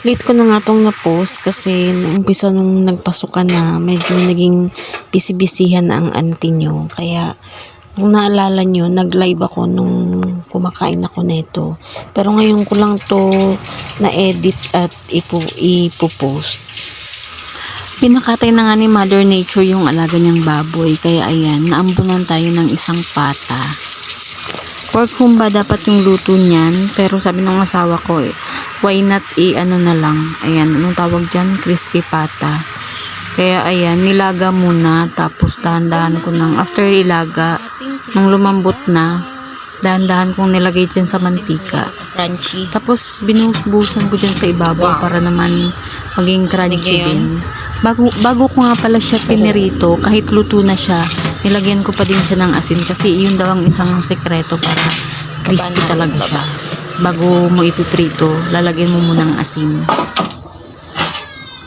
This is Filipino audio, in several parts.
Late ko na nga itong na-post kasi nung umpisa nung nagpasukan na medyo naging busy-busyhan na ang auntie nyo. Kaya kung naalala nyo, nag-live ako nung kumakain ako neto. Pero ngayon ko lang to na-edit at ipopost. Pinakatay na nga ni Mother Nature yung alaga niyang baboy. Kaya ayan, naambunan tayo ng isang pata. Pork humba dapat yung luto niyan. Pero sabi ng asawa ko why not ano na lang. Ayan, anong tawag dyan? Crispy pata. Kaya ayan, nilaga muna. Tapos dahan-dahan ko nang after ilaga, nung lumambot na, dahan-dahan kong nilagay dyan sa mantika. Crunchy. Tapos binuhos-buhusan ko dyan sa ibabaw para naman maging crunchy din. Bago ko nga pala siya pinirito, kahit luto na siya, nilagyan ko pa din siya ng asin kasi yun daw ang isang sekreto para crispy talaga siya. Bago mo ipiprito, lalagyan mo muna ng asin.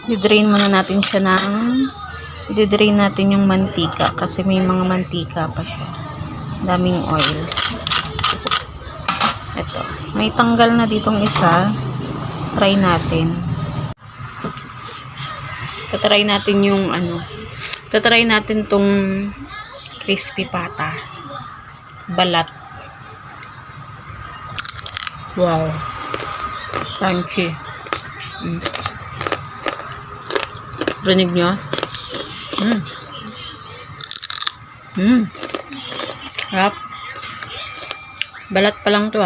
Didrain muna natin siya didrain natin yung mantika kasi may mga mantika pa siya. Daming oil. Ito. May tanggal na ditong isa. Try natin. Tatry natin yung tatry natin tong crispy pata. Balat. Wow. Crunchy. Rinig nyo? Harap. Balat pa lang to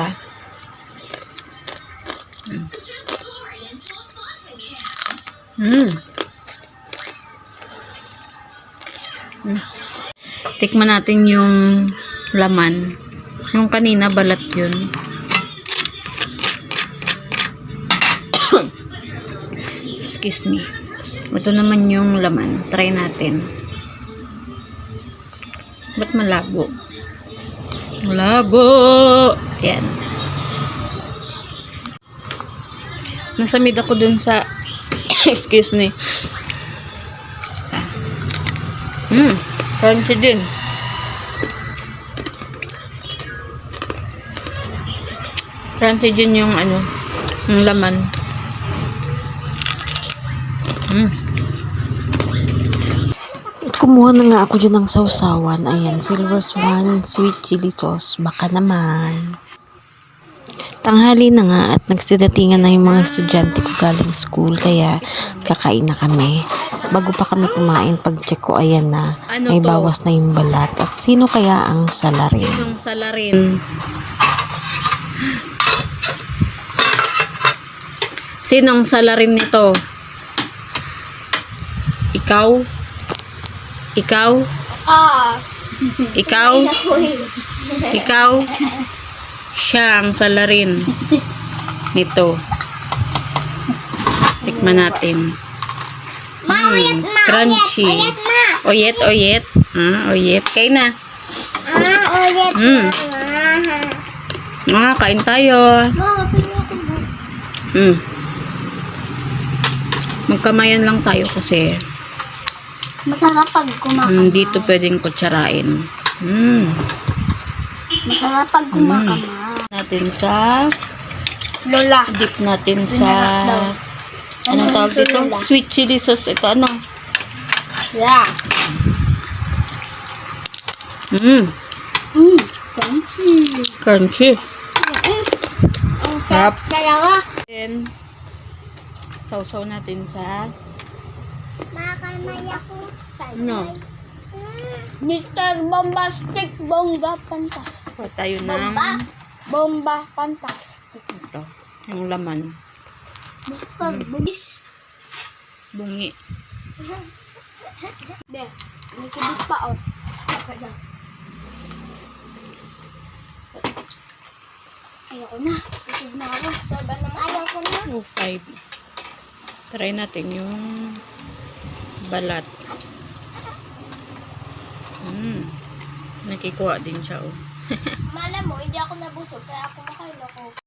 Tikman natin yung laman. Yung kanina balat yun. Excuse me. Ito naman yung laman. Try natin. Ba't malabo? Malabo! Ayan. Nasamid ako dun sa excuse me. Crunchy din. Crunchy din yung yung laman. Kumuha na nga ako dyan ng sausawan. Ayan, Silver Swan, sweet chili sauce. Baka naman. Tanghali na nga at nagsidatingan na yung mga estudyante ko galing school. Kaya kakain na kami. Bago pa kami kumain, pag-check ko, ayan na. May bawas na yung balat. At sino kaya ang salarin? Sinong salarin? Sinong salarin nito? Ikaw? Ikaw? Ikaw? Ikaw? Siya ang salarin nito. Tikman natin. Crunchy. Oyet, oyet. Oyet. Kain na. Oyet. Kain tayo. Magkamayan lang tayo kasi Masarap pag kumakamay. dito pwedeng kutsarain. Masarap pag kumakamay. Natin sa Lola. dip natin sa anong tawag dito? Sweet chili sauce. Ito ano? Yeah. Crunchy. Sarap. Dalawa. Then sausaw natin sa Makamay ako. ano? Mr. Bombastic Bongga Fantastic. O tayo ng Bomba Fantastic. ito, yung laman. Mr. Bugis. Bungi. Be, may kibig pa Kaya. Ayoko na. Isig na ako. Ayoko na. 2.5. Try natin yung balat. Nakikuha din siya Malam mo, hindi ako nabusog kaya kumakain ako.